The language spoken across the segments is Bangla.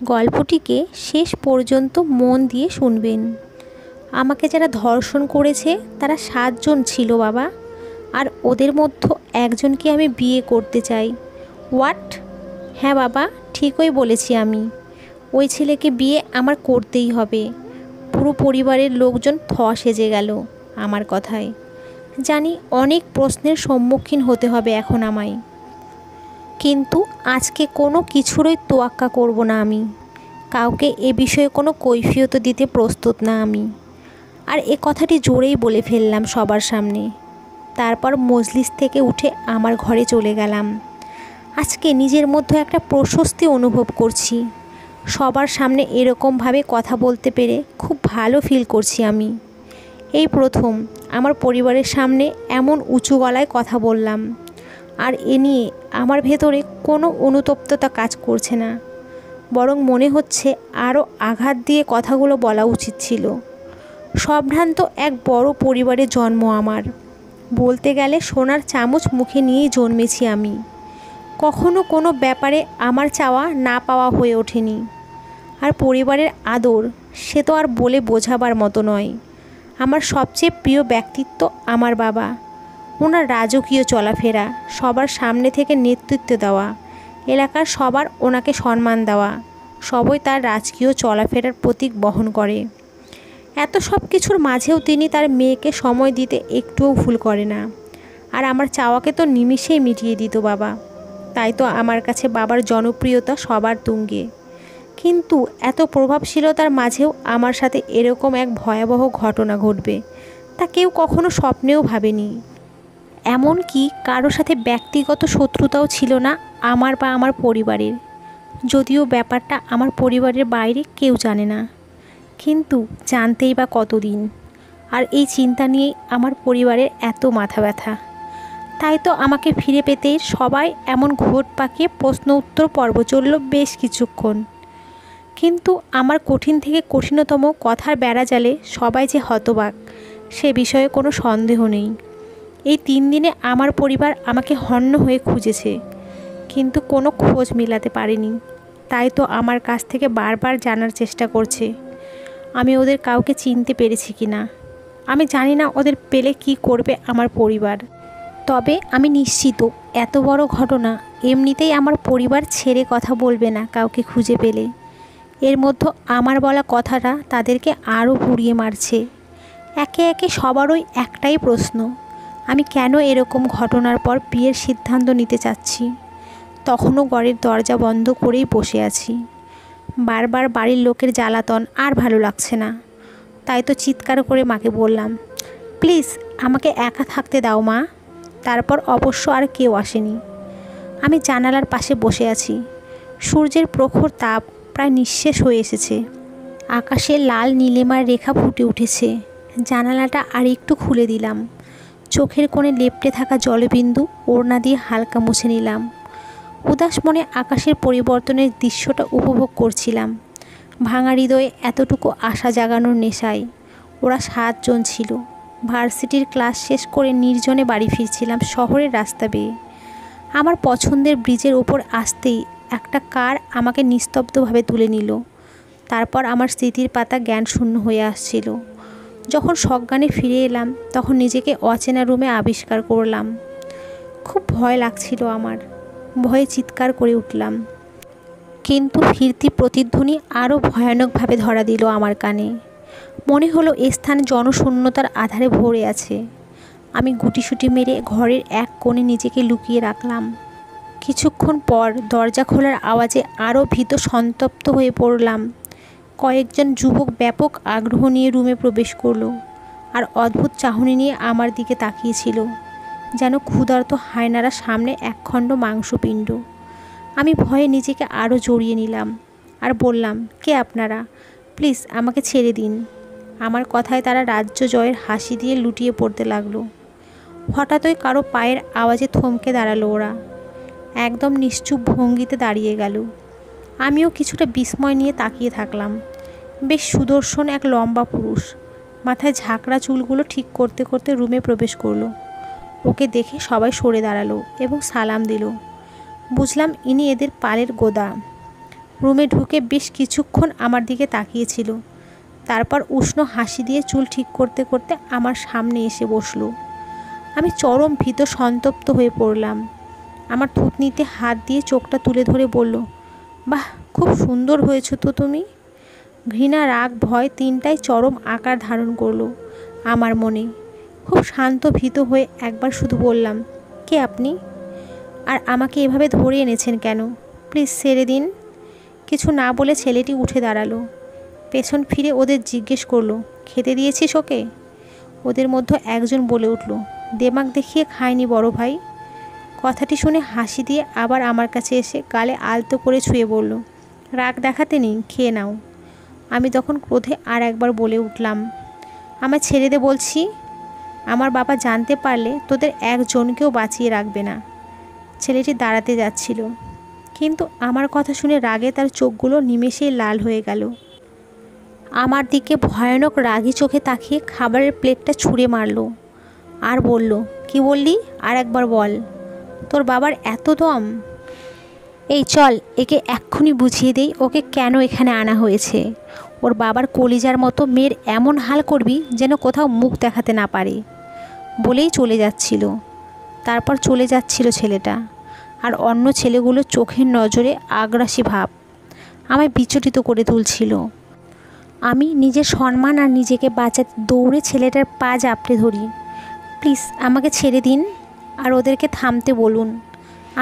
গল্পটিকে শেষ পর্যন্ত মন দিয়ে শুনবেন। আমাকে যারা ধর্ষণ করেছে তারা 7 জন ছিল বাবা, আর ওদের মধ্যে একজনকে আমি বিয়ে করতে চাই। হোয়াট? হ্যাঁ বাবা, ঠিকই বলেছি আমি। ওই ছেলেকে বিয়ে আমার করতেই হবে। পুরো পরিবারের লোকজন সেজে গেল আমার কথায়। জানি অনেক প্রশ্নের সম্মুখীন হতে হবে এখন আমায়, কিন্তু আজকে কোনো কিছুরই তোয়াক্কা করব না আমি। কাউকে এ বিষয়ে কোনো কৈফিয়ত দিতে প্রস্তুত না আমি। আর এ কথাটি জোরেই বলে ফেললাম সবার সামনে। তারপর মজলিস থেকে উঠে আমার ঘরে চলে গেলাম। আজকে নিজের মধ্যে একটা প্রশস্তি অনুভব করছি। সবার সামনে এরকমভাবে কথা বলতে পেরে খুব ভালো ফিল করছি আমি। এই প্রথম আমার পরিবারের সামনে এমন উঁচু গলায় কথা বললাম। আর এ নিয়ে আমার ভেতরে কোনো অনুতপ্ততা কাজ করছে না, বরং মনে হচ্ছে আরও আঘাত দিয়ে কথাগুলো বলা উচিত ছিল। সম্ভ্রান্ত এক বড় পরিবারে জন্ম আমার। বলতে গেলে সোনার চামচ মুখে নিয়েই জন্মেছি আমি। কখনো কোনো ব্যাপারে আমার চাওয়া না পাওয়া হয়ে ওঠেনি। আর পরিবারের আদর, সে তো আর বলে বোঝাবার মতো নয়। আমার সবচেয়ে প্রিয় ব্যক্তিত্ব আমার বাবা। ওনার রাজকীয় চলাফেরা, সবার সামনে থেকে নেতৃত্ব দেওয়া, এলাকার সবার ওনাকে সম্মান দেওয়া, সবই তার রাজকীয় চলাফেরার প্রতীক বহন করে। এত সব কিছুর মাঝেও তিনি তার মেয়েকে সময় দিতে একটুও ভুল করে না। আর আমার চাওয়াকে তো নিমিষেই মিটিয়ে দিত বাবা। তাই তো আমার কাছে বাবার জনপ্রিয়তা সবার তুঙ্গে। কিন্তু এত প্রভাবশীলতার মাঝেও আমার সাথে এরকম এক ভয়াবহ ঘটনা ঘটবে তা কেউ কখনো স্বপ্নেও ভাবেনি। এমনকি কারো সাথে ব্যক্তিগত শত্রুতাও ছিল না আমার বা আমার পরিবারের, যদিও ব্যাপারটা আমার পরিবারের বাইরে কেউ জানে না। কিন্তু জানতেই বা কতদিন। আর এই চিন্তা নিয়েই আমার পরিবারের এত মাথা ব্যথা। তাই তো আমাকে ফিরে পেতেই সবাই এমন ঘোট পাকিয়ে প্রশ্ন উত্তর পর্ব চলল বেশ কিছুক্ষণ। কিন্তু আমার কঠিন থেকে কঠিনতম কথার বেড়াজালে সবাই যে হতবাক, সে বিষয়ে কোনো সন্দেহ নেই। এই 3 দিনে আমার পরিবার আমাকে হন্য হয়ে খুঁজেছে, কিন্তু কোনো খোঁজ মেলাতে পারেনি। তাই তো আমার কাছ থেকে বারবার জানার চেষ্টা করছে আমি ওদের কাউকে চিনতে পেরেছি কি না। আমি জানি না ওদের পেলে কি করবে আমার পরিবার। তবে আমি নিশ্চিত এত বড় ঘটনা এমনিতেই আমার পরিবার ছেড়ে কথা বলবে না কাউকে খুঁজে পেলে। এর মধ্যে আমার বলা কথাটা তাদেরকে আরও পুড়িয়ে মারছে। একে একে সবারই একটাই প্রশ্ন, আমি কেন এরকম ঘটনার পর বিয়ের সিদ্ধান্ত নিতে চাচ্ছি। তখনও ঘরের দরজা বন্ধ করেই বসে আছি। বারবার বাড়ির লোকের জ্বালাতন আর ভালো লাগছে না। তাই তো চিৎকার করে মাকে বললাম, প্লিজ আমাকে একা থাকতে দাও মা। তারপর অবশ্য আর কেউ আসেনি। আমি জানালার পাশে বসে আছি। সূর্যের প্রখর তাপ প্রায় নিঃশেষ হয়ে এসেছে। আকাশে লাল নীলিমার রেখা ফুটে উঠেছে। জানালাটা আর একটু খুলে দিলাম। চোখের কোণে লেপ্টে থাকা জলবিন্দু ওড়না দিয়ে হালকা মুছে নিলাম। উদাস মনে আকাশের পরিবর্তনের দৃশ্যটা উপভোগ করছিলাম। ভাঙা হৃদয়ে এতটুকু আশা জাগানোর নেশায়। ওরা 7 জন ছিল। ভার্সিটির ক্লাস শেষ করে নির্জনে বাড়ি ফিরছিলাম শহরের রাস্তা বেয়ে। আমার পছন্দের ব্রিজের ওপর আসতেই একটা কার আমাকে নিস্তব্ধভাবে তুলে নিল। তারপর আমার স্মৃতির পাতা জ্ঞান শূন্য হয়ে আসছিল। যখন সজ্ঞানে ফিরে এলাম তখন নিজেকে অচেনা রুমে আবিষ্কার করলাম। খুব ভয় লাগছিল আমার। ভয়ে চিৎকার করে উঠলাম। কিন্তু ফিরতি প্রতিধ্বনি আরও ভয়ানকভাবে ধরা দিল আমার কানে। মনে হলো এ স্থান জনশূন্যতার আধারে ভরে আছে। আমি গুটিসুটি মেরে ঘরের এক কোণে নিজেকে লুকিয়ে রাখলাম। কিছুক্ষণ পর দরজা খোলার আওয়াজে আরও ভীত সন্তপ্ত হয়ে পড়লাম। কয়েকজন যুবক ব্যাপক আগ্রহ নিয়ে রুমে প্রবেশ করলো আর অদ্ভুত চাহনি নিয়ে আমার দিকে তাকিয়েছিল, যেন ক্ষুধার্ত হায়নারা সামনে একখণ্ড মাংসপিণ্ড। আমি ভয়ে নিজেকে আরও জড়িয়ে নিলাম আর বললাম, কে আপনারা? প্লিজ আমাকে ছেড়ে দিন। আমার কথায় তারা রাজ্য জয়ের হাসি দিয়ে লুটিয়ে পড়তে লাগলো। হঠাৎই কারো পায়ের আওয়াজে থমকে দাঁড়ালো ওরা। একদম নিশ্চুপ ভঙ্গিতে দাঁড়িয়ে গেল। আমিও কিছুটা বিস্ময় নিয়ে তাকিয়ে থাকলাম। বেশ সুদর্শন এক লম্বা পুরুষ, মাথায় ঝাঁকড়া চুলগুলো ঠিক করতে করতে রুমে প্রবেশ করলো। ওকে দেখে সবাই সরে দাঁড়ালো এবং সালাম দিল। বুঝলাম ইনি এদের পালের গোদা। রুমে ঢুকে বেশ কিছুক্ষণ আমার দিকে তাকিয়েছিল। তারপর উষ্ণ হাসি দিয়ে চুল ঠিক করতে করতে আমার সামনে এসে বসলো। আমি চরম ভীত সন্তপ্ত হয়ে পড়লাম। আমার থুতনিতে হাত দিয়ে চোখটা তুলে ধরে বলল, বাহ, খুব সুন্দর হয়েছো তো তুমি। ঘৃণা, রাগ, ভয় তিনটাই চরম আকার ধারণ করলো আমার মনে। খুব শান্ত ভীত হয়ে একবার শুধু বললাম, কে আপনি? আর আমাকে এভাবে ধরে এনেছেন কেন? প্লিজ ছেড়ে দিন। কিছু না বলে ছেলেটি উঠে দাঁড়ালো। পেছন ফিরে ওদের জিজ্ঞেস করলো, খেতে দিয়েছিস ওকে? ওদের মধ্যে একজন বলে উঠল, দেমাগ দেখিয়ে খায়নি বড় ভাই। কথাটি শুনে হাসি দিয়ে আবার আমার কাছে এসে গালে আলতো করে ছুঁয়ে বলল, রাগ দেখাতে নেই, খেয়ে নাও। আমি তখন ক্রোধে আর একবার বলে উঠলাম, আমায় ছেড়ে দে বলছি। আমার বাবা জানতে পারলে তোদের একজনকেও বাঁচিয়ে রাখবে না। ছেলেটি দাঁড়াতে যাচ্ছিল, কিন্তু আমার কথা শুনে রাগে তার চোখগুলো নিমেষেই লাল হয়ে গেল। আমার দিকে ভয়ানক রাগী চোখে তাকিয়ে খাবারের প্লেটটা ছুঁড়ে মারল আর বলল, কি বললি? আর একবার বল। তোর বাবার এত দম? এই চল, একে এক্ষুনি বুঝিয়ে দেই ওকে কেন এখানে আনা হয়েছে। ওর বাবার কলিজার মতো মেয়ের এমন হাল করবি যেন কোথাও মুখ দেখাতে না পারে। বলেই চলে যাচ্ছিল। তারপর চলে যাচ্ছিল ছেলেটা, আর অন্য ছেলেগুলো চোখের নজরে আগ্রাসী ভাব আমায় বিচলিত করে তুলছিল। আমি নিজের সম্মান আর নিজেকে বাঁচাতে দৌড়ে ছেলেটার পা জাপটে ধরি। প্লিজ আমাকে ছেড়ে দিন, আর ওদেরকে থামতে বলুন।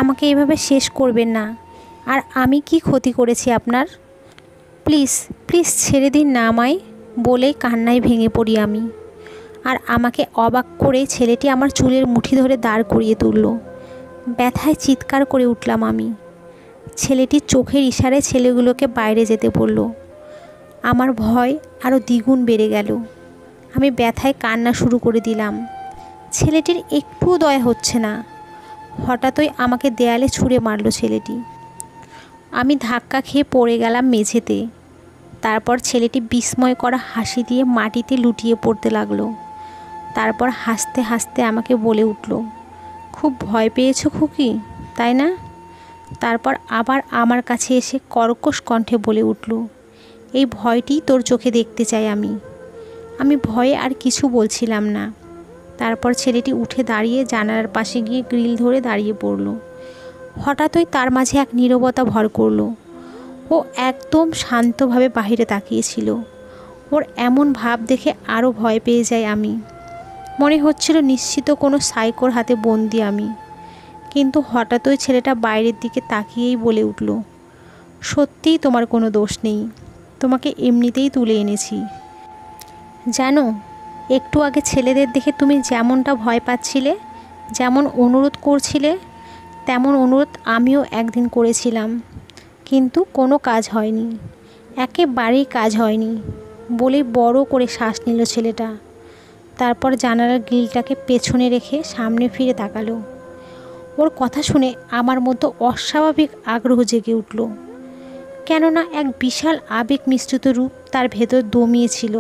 আমাকে এভাবে শেষ করবেন না। আর আমি কি ক্ষতি করেছি আপনার? প্লিজ প্লিজ ছেড়ে দিন না আমায়, বলেই কান্নায় ভেঙে পড়ি আমি। আর আমাকে অবাক করে ছেলেটি আমার চুলের মুঠি ধরে দাঁড় করিয়ে তুলল। ব্যথায় চিৎকার করে উঠলাম আমি। ছেলেটির চোখের ইশারায় ছেলেগুলোকে বাইরে যেতে বলল। আমার ভয় আরও দ্বিগুণ বেড়ে গেল। আমি ব্যথায় কান্না শুরু করে দিলাম। ছেলেটির একটুও দয়া হচ্ছে না। হঠাৎই আমাকে দেয়ালে ছুঁড়ে মারল ছেলেটি। আমি ধাক্কা খেয়ে পড়ে গেলাম মেঝেতে। তারপর ছেলেটি বিস্ময় করা হাসি দিয়ে মাটিতে লুটিয়ে পড়তে লাগলো। তারপর হাসতে হাসতে আমাকে বলে উঠল, খুব ভয় পেয়েছো খুকি, তাই না? তারপর আবার আমার কাছে এসে কর্কশ কণ্ঠে বলে উঠল, এই ভয়টিই তোর চোখে দেখতে চাই আমি। আমি ভয়ে আর কিছু বলছিলাম না। তারপর ছেলেটি উঠে দাঁড়িয়ে জানালার পাশে গিয়ে গ্রিল ধরে দাঁড়িয়ে পড়ল। হঠাৎই তার মাঝে এক নীরবতা ভর করল। ও একদম শান্তভাবে বাহিরে তাকিয়েছিল। ওর এমন ভাব দেখে আরও ভয় পেয়ে যাই আমি। মনে হচ্ছিল নিশ্চিত কোনো সাইকোর হাতে বন্দি আমি। কিন্তু হঠাৎই ছেলেটা বাইরের দিকে তাকিয়েই বলে উঠল, সত্যিই তোমার কোনো দোষ নেই, তোমাকে এমনিতেই তুলে এনেছি। জানো, একটু আগে ছেলেদের দেখে তুমি যেমনটা ভয় পাচ্ছিলে, যেমন অনুরোধ করছিলে, তেমন অনুরোধ আমিও একদিন করেছিলাম, কিন্তু কোনো কাজ হয়নি, একেবারেই কাজ হয়নি। বলেই বড় করে শ্বাস নিল ছেলেটা। তারপর জানালার গ্রিলটাকে পেছনে রেখে সামনে ফিরে তাকালো। ওর কথা শুনে আমার মধ্যে অস্বাভাবিক আগ্রহ জেগে উঠল। কেননা এক বিশাল আবেগ মিশ্রিত রূপ তার ভেতর দমিয়েছিল।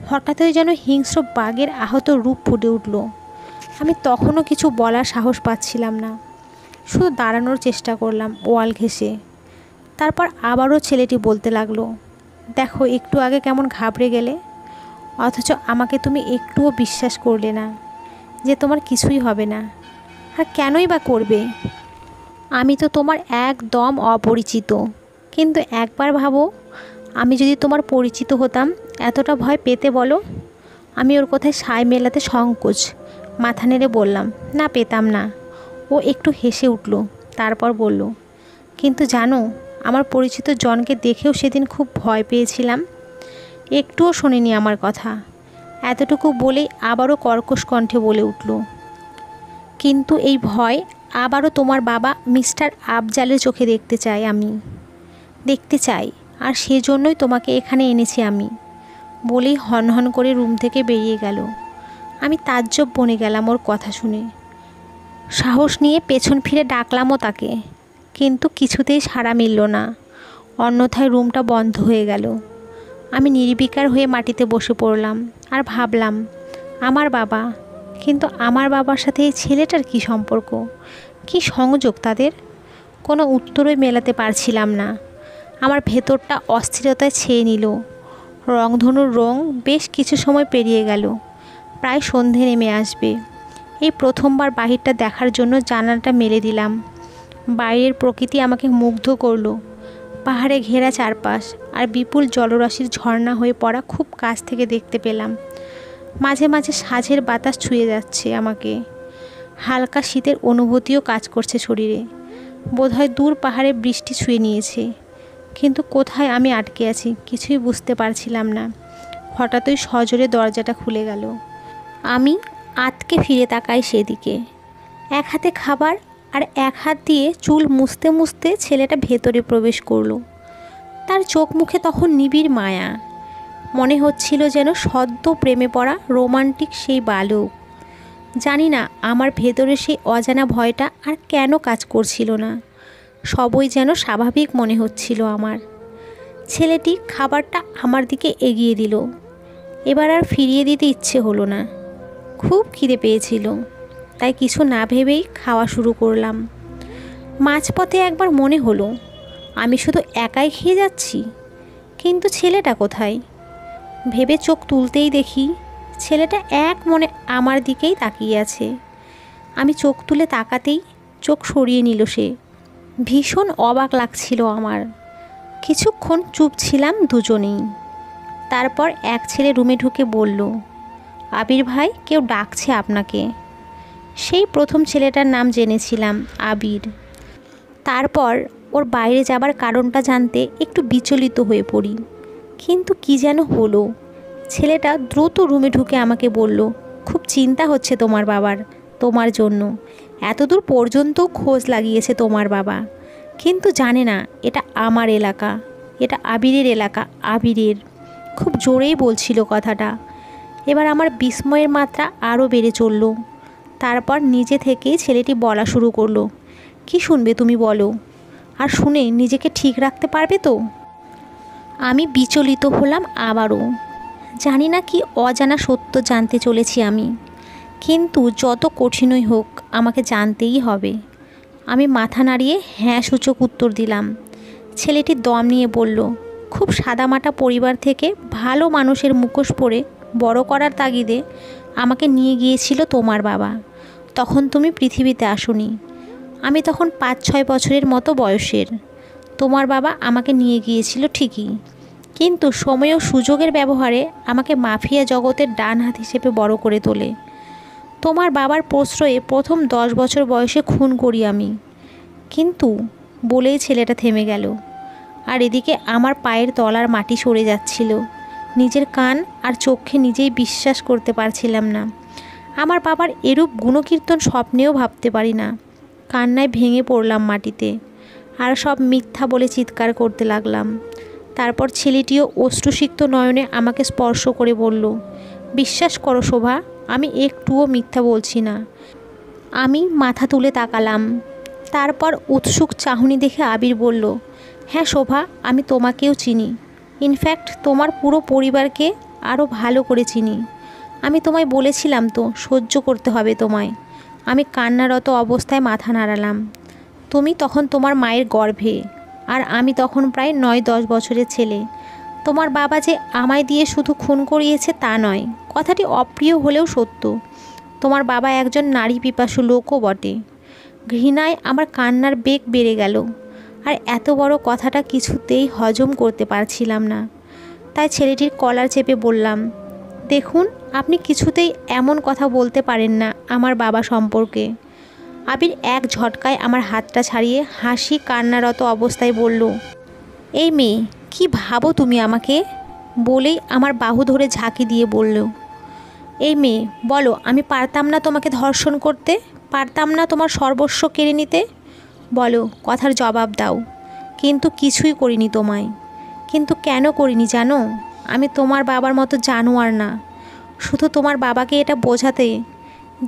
হঠাৎই যেন হিংস্র বাঘের আহত রূপ ফুটে উঠল। আমি তখনও কিছু বলার সাহস পাচ্ছিলাম না, শুধু দাঁড়ানোর চেষ্টা করলাম ওয়াল ঘেঁষে। তারপর আবারও ছেলেটি বলতে লাগলো, দেখো একটু আগে কেমন ঘাবড়ে গেলে, অথচ আমাকে তুমি একটুও বিশ্বাস করলে না যে তোমার কিছুই হবে না। আর কেনই বা করবে? আমি তো তোমার একদম অপরিচিত। কিন্তু একবার ভাবো, আমি যদি তোমার পরিচিত হতাম এতটা ভয় পেতে বলো? আমি ওর কথায় সায় মেলাতে সংকোচ মাথা নেড়ে বললাম, না, পেতাম না। ও একটু হেসে উঠল। তারপর বলল, কিন্তু জানো, আমার পরিচিত জনকে দেখেও সেদিন খুব ভয় পেয়েছিলাম। একটুও শোনেনি আমার কথা। এতটুকু বলেই আবারও কর্কশ কণ্ঠে বলে উঠল, কিন্তু এই ভয় আবারও তোমার বাবা মিস্টার আফজালের চোখে দেখতে চাই আমি, দেখতে চাই। আর সেজন্যই তোমাকে এখানে এনেছি আমি। বলেই হনহন করে রুম থেকে বেরিয়ে গেল। আমি তাজ্জব বনে গেলাম ওর কথা শুনে। সাহস নিয়ে পেছন ফিরে ডাকলামও তাকে, কিন্তু কিছুতেই সাড়া মিলল না। অন্যথায় রুমটা বন্ধ হয়ে গেল। আমি নির্বিকার হয়ে মাটিতে বসে পড়লাম আর ভাবলাম, আমার বাবা, কিন্তু আমার বাবার সাথে এই ছেলেটার কী সম্পর্ক, কী সংযোগ তাদের? কোনো উত্তরই মেলাতে পারছিলাম না। আমার ভেতরটা অস্থিরতায় ছেয়ে নিল। রংধনুর রং বেশ কিছু সময় পেরিয়ে গেল, প্রায় সন্ধে নেমে আসবে। এই প্রথমবার বাহিরটা দেখার জন্য জানালাটা মেলে দিলাম। বাইরের প্রকৃতি আমাকে মুগ্ধ করলো। পাহাড়ে ঘেরা চারপাশ আর বিপুল জলরাশির ঝর্ণা হয়ে পড়া খুব কাছ থেকে দেখতে পেলাম। মাঝে মাঝে সাঁঝের বাতাস ছুঁয়ে যাচ্ছে আমাকে। হালকা শীতের অনুভূতিও কাজ করছে শরীরে। বোধহয় দূর পাহাড়ে বৃষ্টি ছুঁয়ে নিয়েছে। কিন্তু কোথায় আমি আটকে আছি কিছুই বুঝতে পারছিলাম না। হঠাৎই সজোরে দরজাটা খুলে গেল। আমি আতকে ফিরে তাকাই সেদিকে। এক হাতে খাবার আর এক হাত দিয়ে চুল মুছতে মুছতে ছেলেটা ভেতরে প্রবেশ করলো। তার চোখ মুখে তখন নিবিড় মায়া। মনে হচ্ছিল যেন সদ্য প্রেমে পড়া রোমান্টিক সেই বালক। জানি না আমার ভেতরে সেই অজানা ভয়টা আর কেন কাজ করছিল না। সবই যেন স্বাভাবিক মনে হচ্ছিল আমার। ছেলেটি খাবারটা আমার দিকে এগিয়ে দিল। এবার আর ফিরিয়ে দিতে ইচ্ছে হলো না। খুব খিদে পেয়েছিল, তাই কিছু না ভেবেই খাওয়া শুরু করলাম। মাঝপথে একবার মনে হলো আমি শুধু একাই খেয়ে যাচ্ছি, কিন্তু ছেলেটা কোথায়? ভেবে চোখ তুলতেই দেখি ছেলেটা এক মনে আমার দিকেই তাকিয়ে আছে। আমি চোখ তুলে তাকাতেই চোখ সরিয়ে নিল সে। ভীষণ অবাক লাগছিল আমার। কিছুক্ষণ চুপ ছিলাম দুজনেই। তারপর এক ছেলে রুমে ঢুকে বলল, আবির ভাই, কেউ ডাকছে আপনাকে। সেই প্রথম ছেলেটার নাম জেনেছিলাম, আবির। তারপর ওর বাইরে যাবার কারণটা জানতে একটু বিচলিত হয়ে পড়ি। কিন্তু কি যেন হলো। ছেলেটা দ্রুত রুমে ঢুকে আমাকে বলল, খুব চিন্তা হচ্ছে তোমার বাবার, তোমার জন্য। এতদূর পর্যন্ত খোঁজ লাগিয়েছে তোমার বাবা, কিন্তু জানে না এটা আমার এলাকা, এটা আবিরের এলাকা, আবিরের। খুব জোরেই বলছিল কথাটা। এবার আমার বিস্ময়ের মাত্রা আরও বেড়ে চলল। তারপর নিজে থেকেই ছেলেটি বলা শুরু করলো, কি শুনবে তুমি বলো, আর শুনে নিজেকে ঠিক রাখতে পারবে তো? আমি বিচলিত হলাম আবারও। জানি না কি অজানা সত্য জানতে চলেছি আমি, কিন্তু যত কঠিনই হোক আমাকে জানতেই হবে। আমি মাথা নাড়িয়ে হ্যাঁ সূচক উত্তর দিলাম। ছেলেটি দম নিয়ে বলল, খুব সাদামাটা পরিবার থেকে ভালো মানুষের মুখোশ পরে বড় করার তাগিদে আমাকে নিয়ে গিয়েছিল তোমার বাবা। তখন তুমি পৃথিবীতে আসোনি। আমি তখন 5-6 বছরের মতো বয়সের। তোমার বাবা আমাকে নিয়ে গিয়েছিল ঠিকই, কিন্তু সময় ও সুযোগের ব্যবহারে আমাকে মাফিয়া জগতের ডান হাত হিসেবে বড় করে তোলে। তোমার বাবার প্রশ্রয়ে প্রথম 10 বছর বয়সে খুন করি আমি। কিন্তু বলেই ছেলেটা থেমে গেল। আর এদিকে আমার পায়ের তলার মাটি সরে যাচ্ছিল। নিজের কান আর চোখে নিজেই বিশ্বাস করতে পারছিলাম না। আমার বাবার এরূপ গুণকীর্তন স্বপ্নেও ভাবতে পারি না। কান্নায় ভেঙে পড়লাম মাটিতে, আর সব মিথ্যা বলে চিৎকার করতে লাগলাম। তারপর ছেলেটিও অশ্রুসিক্ত নয়নে আমাকে স্পর্শ করে বলল, বিশ্বাস করো শোভা, আমি একটুও মিথ্যা বলছি না। আমি মাথা তুলে তাকালাম। তারপর উৎসুক চাহনি দেখে আবির বলল, হ্যাঁ শোভা, আমি তোমাকেও চিনি। ইনফ্যাক্ট তোমার পুরো পরিবারকে আরও ভালো করে চিনি। আমি তোমায় বলেছিলাম তো সহ্য করতে হবে তোমায়। আমি কান্নারত অবস্থায় মাথা নাড়ালাম। তুমি তখন তোমার মায়ের গর্ভে, আর আমি তখন প্রায় 9-10 বছরের ছেলে। তোমার বাবা যে আমায় দিয়ে শুধু খুন করিয়েছে তা নয়, কথাটি অপ্রিয় হলেও সত্য। তোমার বাবা একজন নারী পিপাসু লোকও বটে। ঘৃণায় আমার কান্নার বেগ বেড়ে গেল, আর এত বড় কথাটা কিছুতেই হজম করতে পারছিলাম না। তাই ছেলেটির কলার চেপে বললাম, দেখুন, আপনি কিছুতেই এমন কথা বলতে পারেন না আমার বাবা সম্পর্কে। আবির এক ঝটকায় আমার হাতটা ছাড়িয়ে হাসি কান্নারত অবস্থায় বলল, এই মেয়ে, কি ভাবো তুমি আমাকে? বলেই আমার বাহু ধরে ঝাঁকি দিয়ে বলল, এই মেয়ে, বলো আমি পারতাম না তোমাকে ধর্ষণ করতে? পারতাম না তোমার সর্বস্ব কেড়ে নিতে? বলো, কথার জবাব দাও। কিন্তু কিছুই করিনি তোমায়। কিন্তু কেন করিনি জানো? আমি তোমার বাবার মতো জানোয়ার না। শুধু তোমার বাবাকে এটা বোঝাতে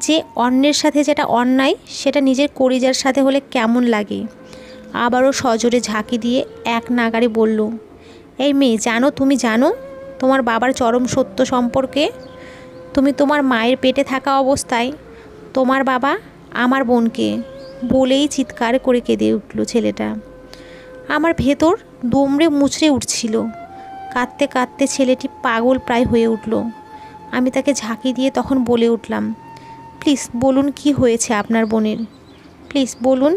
যে অন্যের সাথে যেটা অন্যায় সেটা নিজের কলিজার সাথে হলে কেমন লাগে। আবারও সজোরে ঝাঁকি দিয়ে এক নাগাড়ে বলল, এই মেয়ে, জানো, তুমি জানো তোমার বাবার চরম সত্য সম্পর্কে? তুমি তোমার মায়ের পেটে থাকা অবস্থায় তোমার বাবা আমার বোনকে। বলেই চিৎকার করে কেঁদে উঠল ছেলেটা। আমার ভেতর দুমড়ে মুচড়ে উঠছিল। কাঁদতে কাঁদতে ছেলেটি পাগল প্রায় হয়ে উঠল। আমি তাকে ঝাঁকি দিয়ে তখন বলে উঠলাম, প্লিজ বলুন কি হয়েছে আপনার বোনের, প্লিজ বলুন।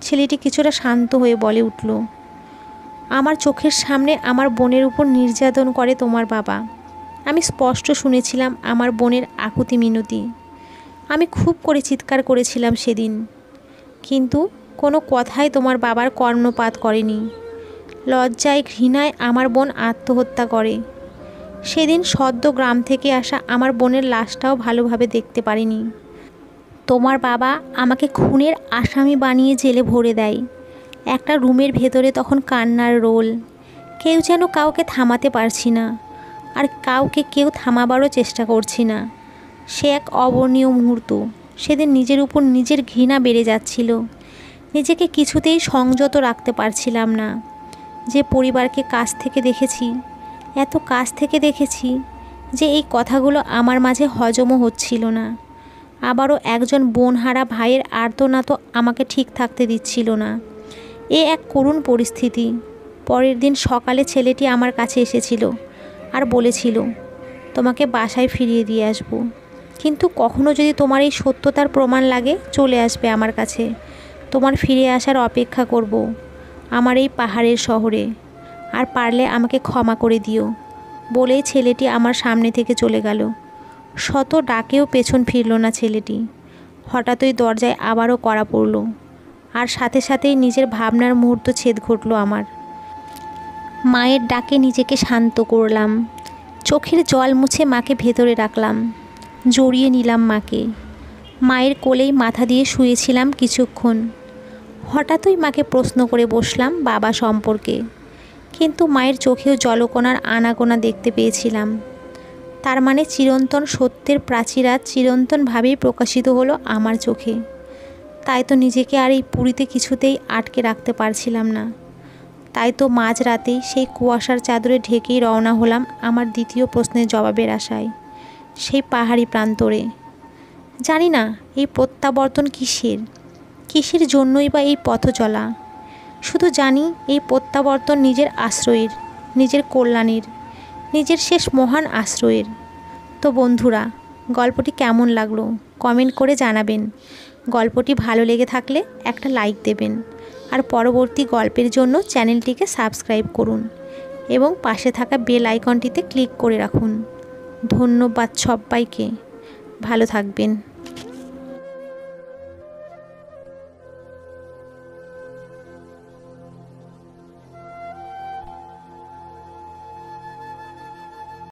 ছেলেটি কিছুটা শান্ত হয়ে বলে উঠল, আমার চোখের সামনে আমার বোনের উপর নির্যাতন করে তোমার বাবা। আমি স্পষ্ট শুনেছিলাম আমার বোনের আকুতি মিনতি। আমি খুব করে চিৎকার করেছিলাম সেদিন, কিন্তু কোনো কথাই তোমার বাবার কর্ণপাত করেনি। লজ্জায় ঘৃণায় আমার বোন আত্মহত্যা করে। সেদিন সদ্য গ্রাম থেকে আসা আমার বোনের লাশটাও ভালোভাবে দেখতে পারিনি। তোমার বাবা আমাকে খুনের আসামি বানিয়ে জেলে ভরে দেয়। একটা রুমের ভেতরে তখন কান্নার রোল। কেউ যেন কাউকে থামাতে পারছি না, আর কাউকে কেউ থামাবারও চেষ্টা করছি না। সে এক অবর্ণীয় মুহূর্ত। সেদিন নিজের উপর নিজের ঘৃণা বেড়ে যাচ্ছিল। নিজেকে কিছুতেই সংযত রাখতে পারছিলাম না। যে পরিবারকে কাছ থেকে দেখেছি, এত কাছ থেকে দেখেছি, যে এই কথাগুলো আমার মাঝে হজমও হচ্ছিল না। আবারও একজন বোনহারা ভাইয়ের আর্তনাদ আমাকে ঠিক থাকতে দিচ্ছিল না। এ এক করুণ পরিস্থিতি। পরের দিন সকালে ছেলেটি আমার কাছে এসেছিল আর বলেছিল, তোমাকে বাসায় ফিরিয়ে দিয়ে আসবো, কিন্তু কখনো যদি তোমার এই সত্যতার প্রমাণ লাগে চলে আসবে আমার কাছে। তোমার ফিরে আসার অপেক্ষা করব আমার এই পাহাড়ের শহরে, আর পারলে আমাকে ক্ষমা করে দিও। বলেই ছেলেটি আমার সামনে থেকে চলে গেল। শত ডাকেও পেছন ফিরল না ছেলেটি। হঠাৎই দরজায় আবারও কড়া পড়ল, আর সাথে সাথেই নিজের ভাবনার মুহূর্ত ছেদ ঘটল আমার। মায়ের ডাকে নিজেকে শান্ত করলাম। চোখের জল মুছে মাকে ভেতরে রাখলাম, জড়িয়ে নিলাম মাকে। মায়ের কোলেই মাথা দিয়ে শুয়েছিলাম কিছুক্ষণ। হঠাৎই মাকে প্রশ্ন করে বসলাম বাবা সম্পর্কে, কিন্তু মায়ের চোখেও জলকণার আনাগোনা দেখতে পেয়েছিলাম। তার মানে চিরন্তন সত্যের প্রাচীরাত চিরন্তনভাবেই প্রকাশিত হলো আমার চোখে। তাই তো নিজেকে আর এই পুরীতে কিছুতেই আটকে রাখতে পারছিলাম না। তাই তো মাঝরাতেই সেই কুয়াশার চাদরে ঢেকেই রওনা হলাম আমার দ্বিতীয় প্রশ্নের জবাবের আশায়, সেই পাহাড়ি প্রান্তরে। জানি না এই প্রত্যাবর্তন কিসের জন্যই বা এই পথ চলা। শুধু জানি এই প্রত্যাবর্তন নিজের আশ্রয়ের, নিজের কল্যাণের, নিজের শেষ মহান আশ্রয়ের। তো বন্ধুরা, গল্পটি কেমন লাগলো কমেন্ট করে জানাবেন। গল্পটি ভালো লেগে থাকলে একটা লাইক দেবেন, আর পরবর্তী গল্পের জন্য চ্যানেলটিকে সাবস্ক্রাইব করুন এবং পাশে থাকা বেল আইকনটিতে ক্লিক করে রাখুন। ধন্যবাদ সবাইকে, ভালো থাকবেন।